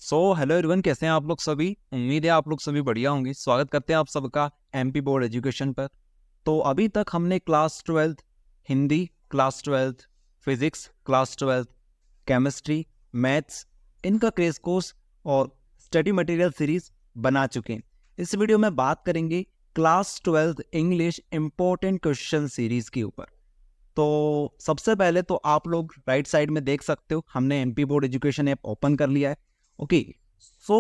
Hello everyone, कैसे हैं आप लोग सभी। उम्मीद है आप लोग सभी बढ़िया होंगे। स्वागत करते हैं आप सबका एमपी बोर्ड एजुकेशन पर। तो अभी तक हमने class 12 Hindi, class 12 physics, class 12 chemistry, maths, इनका क्रेज कोर्स और स्टडी मटेरियल सीरीज बना चुके हैं। इस वीडियो में बात करेंगे class 12 English important question series के ऊपर। तो सबसे पहले तो आप लोग राइट साइड में देख सकते हो, हमने MP board education app open कर लिया है। ओके, सो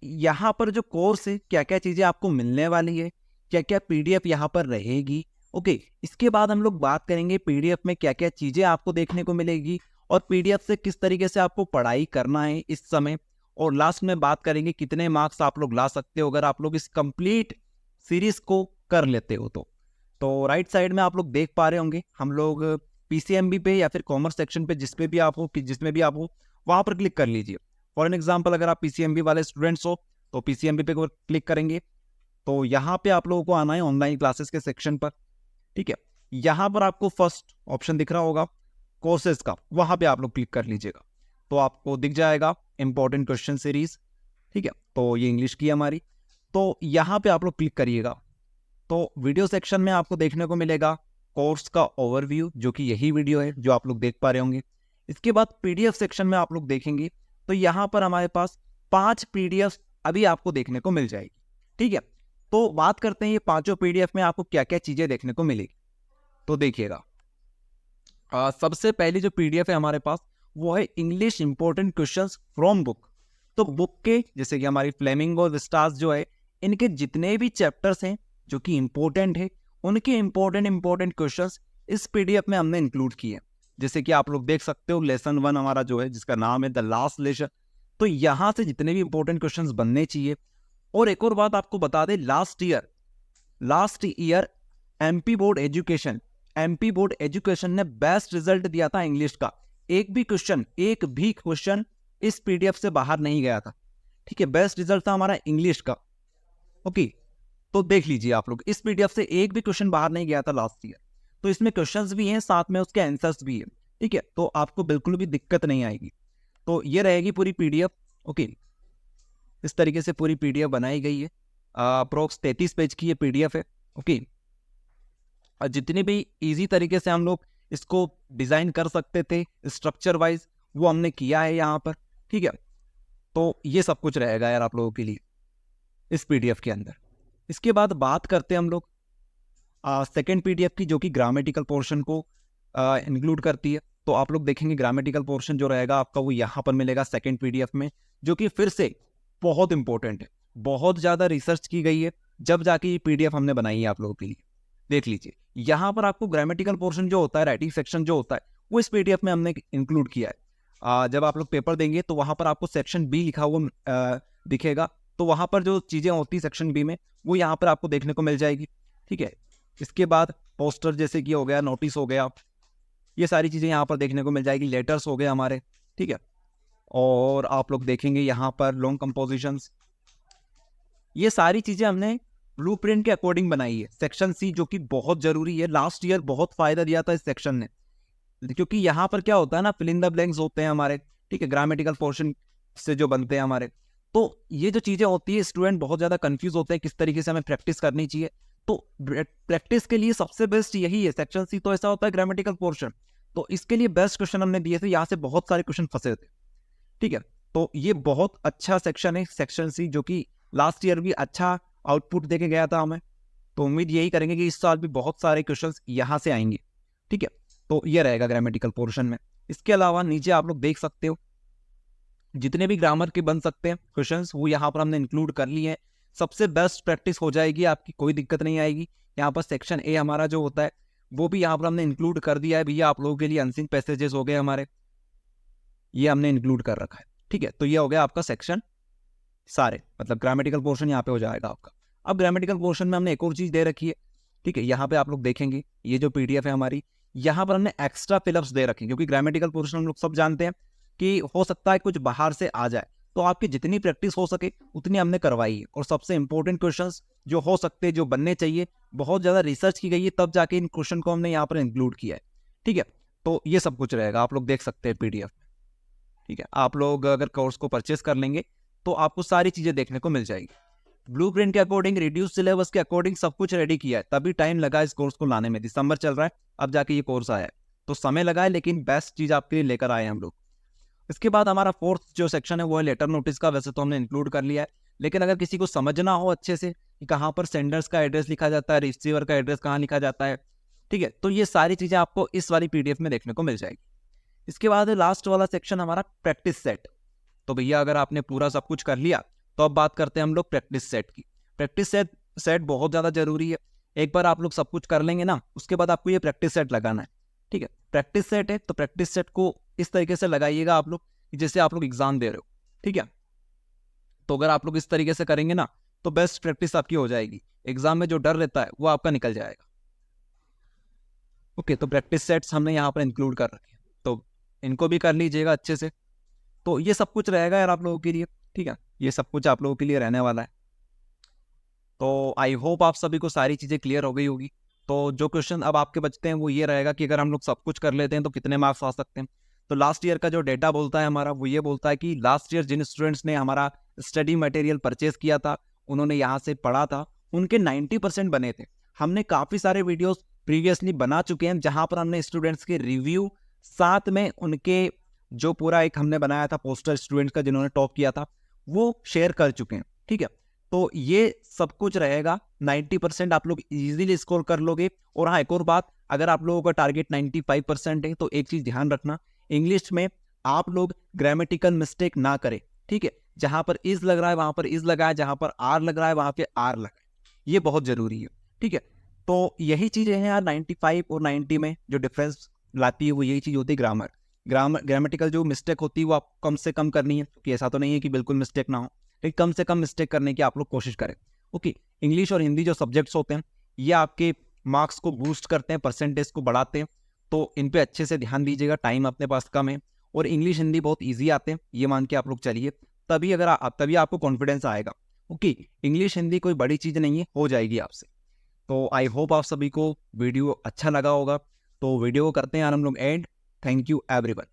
यहाँ पर जो कोर्स है, क्या क्या चीज़ें आपको मिलने वाली है, क्या क्या पीडीएफ यहाँ पर रहेगी। ओके, इसके बाद हम लोग बात करेंगे पीडीएफ में क्या क्या चीज़ें आपको देखने को मिलेगी और पीडीएफ से किस तरीके से आपको पढ़ाई करना है इस समय। और लास्ट में बात करेंगे कितने मार्क्स आप लोग ला सकते हो अगर आप लोग इस कंप्लीट सीरीज को कर लेते हो। तो राइट साइड में आप लोग देख पा रहे होंगे, हम लोग पीसीएमबी पे या फिर कॉमर्स सेक्शन पे जिसमें भी आप हो वहां पर क्लिक कर लीजिए। फॉर एन एग्जांपल, अगर आप पीसीएमबी वाले स्टूडेंट्स हो तो पीसीएमबी पे क्लिक करेंगे। तो यहाँ पे आप लोगों को आना है ऑनलाइन क्लासेस के सेक्शन पर। ठीक है, यहाँ पर आपको फर्स्ट ऑप्शन दिख रहा होगा कोर्सेज का, वहां पे आप लोग क्लिक कर लीजिएगा तो आपको दिख जाएगा इंपॉर्टेंट क्वेश्चन सीरीज। ठीक है, तो ये इंग्लिश की हमारी, तो यहाँ पे आप लोग क्लिक करिएगा। तो वीडियो सेक्शन में आपको देखने को मिलेगा कोर्स का ओवरव्यू, जो कि यही वीडियो है जो आप लोग देख पा रहे होंगे। इसके बाद पीडीएफ सेक्शन में आप लोग देखेंगे तो यहाँ पर हमारे पास 5 पीडीएफ अभी आपको देखने को मिल जाएगी। ठीक है, तो बात करते हैं ये पांचों पीडीएफ में आपको क्या क्या चीजें देखने को मिलेगी। तो देखिएगा, सबसे पहली जो पीडीएफ है हमारे पास वो है English important questions from book. तो बुक के जैसे कि हमारी फ्लेमिंग और विस्टास जो है, इनके जितने भी चैप्टर्स हैं जो कि इंपॉर्टेंट है, उनके इंपॉर्टेंट क्वेश्चंस इस पीडीएफ में हमने इंक्लूड किए हैं। जैसे कि आप लोग देख सकते हो लेसन 1 हमारा जो है, जिसका नाम है द लास्ट लेसन। तो यहाँ से जितने भी इंपॉर्टेंट क्वेश्चंस बनने चाहिए। और एक और बात आपको बता दें, last year MP board education ने बेस्ट रिजल्ट दिया था इंग्लिश का। एक भी क्वेश्चन इस पीडीएफ से बाहर नहीं गया था। ठीक है, बेस्ट रिजल्ट था हमारा इंग्लिश का। ओके, तो देख लीजिए आप लोग, इस पीडीएफ से एक भी क्वेश्चन बाहर नहीं गया था लास्ट ईयर। तो इसमें क्वेश्चंस भी हैं, साथ में उसके आंसर्स भी है। ठीक है, तो आपको बिल्कुल भी दिक्कत नहीं आएगी। तो ये रहेगी पूरी पीडीएफ। ओके, इस तरीके से पूरी पीडीएफ बनाई गई है। अप्रोक्स 33 पेज की ये पीडीएफ है। ओके, और जितनी भी इजी तरीके से हम लोग इसको डिजाइन कर सकते थे स्ट्रक्चर वाइज, वो हमने किया है यहाँ पर। ठीक है, तो ये सब कुछ रहेगा यार आप लोगों के लिए इस पीडीएफ के अंदर। इसके बाद बात करते हैं हम लोग सेकेंड पीडीएफ की, जो कि ग्रामेटिकल पोर्शन को इंक्लूड करती है। तो आप लोग देखेंगे ग्रामेटिकल पोर्शन जो रहेगा आपका वो यहाँ पर मिलेगा सेकेंड पीडीएफ में, जो कि फिर से बहुत इंपॉर्टेंट है। बहुत ज़्यादा रिसर्च की गई है जब जाके ये पीडीएफ हमने बनाई है आप लोगों के लिए। देख लीजिए, यहाँ पर आपको ग्रामेटिकल पोर्शन जो होता है, राइटिंग सेक्शन जो होता है, वो इस पीडीएफ में हमने इंक्लूड किया है। जब आप लोग पेपर देंगे तो वहाँ पर आपको सेक्शन बी लिखा हुआ दिखेगा। तो वहाँ पर जो चीज़ें होती है सेक्शन बी में, वो यहाँ पर आपको देखने को मिल जाएगी। ठीक है, इसके बाद पोस्टर जैसे कि हो गया, नोटिस हो गया, ये सारी चीज़ें यहाँ पर देखने को मिल जाएगी। लेटर्स हो गए हमारे। ठीक है, और आप लोग देखेंगे यहाँ पर लॉन्ग कंपोजिशंस, ये सारी चीज़ें हमने ब्लूप्रिंट के अकॉर्डिंग बनाई है। सेक्शन सी जो कि बहुत जरूरी है, लास्ट ईयर बहुत फायदा दिया था इस सेक्शन ने, क्योंकि यहाँ पर क्या होता है ना, फिल इन द ब्लैंक्स होते हैं हमारे। ठीक है, ग्रामेटिकल पोर्शन से जो बनते हैं हमारे, तो ये जो चीज़ें होती है स्टूडेंट बहुत ज़्यादा कंफ्यूज होते हैं किस तरीके से हमें प्रैक्टिस करनी चाहिए। तो प्रैक्टिस के लिए सबसे बेस्ट यही है सेक्शन सी। तो ऐसा होता है ग्रामेटिकल पोर्शन, तो इसके लिए बेस्ट क्वेश्चन हमने दिए थे, यहाँ से बहुत सारे क्वेश्चन फंसे थे। ठीक है, तो ये बहुत अच्छा सेक्शन है सेक्शन सी, जो कि लास्ट ईयर भी अच्छा आउटपुट देके गया था हमें। तो उम्मीद यही करेंगे कि इस साल भी बहुत सारे क्वेश्चंस यहाँ से आएंगे। ठीक है, तो ये रहेगा ग्रामेटिकल पोर्शन में। इसके अलावा नीचे आप लोग देख सकते हो जितने भी ग्रामर के बन सकते हैं क्वेश्चंस, वो यहाँ पर हमने इंक्लूड कर लिए हैं। सबसे बेस्ट प्रैक्टिस हो जाएगी आपकी, कोई दिक्कत नहीं आएगी। यहाँ पर सेक्शन ए हमारा जो होता है वो भी यहाँ पर हमने इंक्लूड कर दिया है भैया। आप लोगों के लिए अनसीन पैसेजेस हो गए हमारे, ये हमने इंक्लूड कर रखा है। ठीक है, तो ये हो गया आपका सेक्शन सारे, मतलब ग्रामेटिकल पोर्शन यहाँ पे हो जाएगा आपका। अब ग्रामेटिकल पोर्शन में हमने एक और चीज़ दे रखी है। ठीक है, यहाँ पे आप लोग देखेंगे ये जो पीडीएफ है हमारी, यहाँ पर हमने एक्स्ट्रा फिलअप्स दे रखे हैं, क्योंकि ग्रामेटिकल पोर्शन हम लोग सब जानते हैं कि हो सकता है कुछ बाहर से आ जाए। तो आपकी जितनी प्रैक्टिस हो सके उतनी हमने करवाई है। और सबसे इंपॉर्टेंट क्वेश्चंस जो हो सकते हैं, जो बनने चाहिए, बहुत ज़्यादा रिसर्च की गई है, तब जाके इन क्वेश्चन को हमने यहाँ पर इंक्लूड किया है। ठीक है, तो ये सब कुछ रहेगा, आप लोग देख सकते हैं पीडीएफ में। ठीक है, आप लोग अगर कोर्स को परचेस कर लेंगे तो आपको सारी चीजें देखने को मिल जाएगी। ब्लूप्रिंट के अकॉर्डिंग, रिड्यूस सिलेबस के अकॉर्डिंग सब कुछ रेडी किया है, तभी टाइम लगा इस कोर्स को लाने में। दिसंबर चल रहा है, अब जाके ये कोर्स आया है, तो समय लगा है, लेकिन बेस्ट चीज आपके लिए लेकर आए हैं हम लोग। इसके बाद हमारा फोर्थ जो सेक्शन है वो है लेटर नोटिस का। वैसे तो हमने इंक्लूड कर लिया है, लेकिन अगर किसी को समझना हो अच्छे से कि कहाँ पर सेंडर्स का एड्रेस लिखा जाता है, रिसीवर का एड्रेस कहाँ लिखा जाता है, ठीक है, तो ये सारी चीजें आपको इस वाली पीडीएफ में देखने को मिल जाएगी। इसके बाद लास्ट वाला सेक्शन हमारा प्रैक्टिस सेट। तो भैया अगर आपने पूरा सब कुछ कर लिया तो अब बात करते हैं हम लोग प्रैक्टिस सेट की। प्रैक्टिस सेट बहुत ज़्यादा जरूरी है। एक बार आप लोग सब कुछ कर लेंगे ना, उसके बाद आपको ये प्रैक्टिस सेट लगाना है, ठीक है। प्रैक्टिस सेट है तो प्रैक्टिस सेट को इस तरीके से लगाइएगा आप लोग जैसे आप लोग एग्जाम दे रहे हो, ठीक है। तो अगर आप लोग इस तरीके से करेंगे ना तो बेस्ट प्रैक्टिस आपकी हो जाएगी, एग्जाम में जो डर रहता है वो आपका निकल जाएगा। ओके, तो प्रैक्टिस सेट्स हमने यहाँ पर इंक्लूड कर रखे हैं, तो इनको भी कर लीजिएगा अच्छे से। तो ये सब कुछ रहेगा यार आप लोगों के लिए, ठीक है, ये सब कुछ आप लोगों के लिए रहने वाला है। तो आई होप आप सभी को सारी चीज़ें क्लियर हो गई होगी। तो जो क्वेश्चन अब आपके बचते हैं वो ये रहेगा कि अगर हम लोग सब कुछ कर लेते हैं तो कितने मार्क्स आ सकते हैं। तो लास्ट ईयर का जो डेटा बोलता है हमारा, वो ये बोलता है कि लास्ट ईयर जिन स्टूडेंट्स ने हमारा स्टडी मटेरियल परचेज किया था, उन्होंने यहाँ से पढ़ा था, उनके 90% बने थे। हमने काफ़ी सारे वीडियोस प्रीवियसली बना चुके हैं जहाँ पर हमने स्टूडेंट्स के रिव्यू, साथ में उनके जो पूरा एक हमने बनाया था पोस्टर स्टूडेंट्स का जिन्होंने टॉप किया था, वो शेयर कर चुके हैं, ठीक है। तो ये सब कुछ रहेगा, 90% आप लोग इजीली स्कोर कर लोगे। और हाँ, एक और बात, अगर आप लोगों का टारगेट 95% है तो एक चीज ध्यान रखना, इंग्लिश में आप लोग ग्रामेटिकल मिस्टेक ना करें, ठीक है। जहां पर इज लग रहा है वहां पर इज लगाए, जहां पर आर लग रहा है वहां पे आर लगाए, ये बहुत जरूरी है, ठीक है। तो यही चीजें हैं यार, 95 और 90 में जो डिफरेंस लाती है वो यही चीज होती है, ग्रामेटिकल जो मिस्टेक होती है वो आपको कम से कम करनी है, क्योंकि ऐसा तो नहीं है कि बिल्कुल मिस्टेक ना हो, लेकिन कम से कम मिस्टेक करने की आप लोग कोशिश करें। ओके, इंग्लिश और हिंदी जो सब्जेक्ट्स होते हैं ये आपके मार्क्स को बूस्ट करते हैं, परसेंटेज को बढ़ाते हैं, तो इन पे अच्छे से ध्यान दीजिएगा। टाइम अपने पास कम है और इंग्लिश हिंदी बहुत ईजी आते हैं, ये मान के आप लोग चलिए, तभी आपको कॉन्फिडेंस आएगा। ओके, इंग्लिश हिंदी कोई बड़ी चीज़ नहीं है, हो जाएगी आपसे। तो आई होप आप सभी को वीडियो अच्छा लगा होगा। तो वीडियो को करते हैं यार हम लोग एंड। Thank you everyone.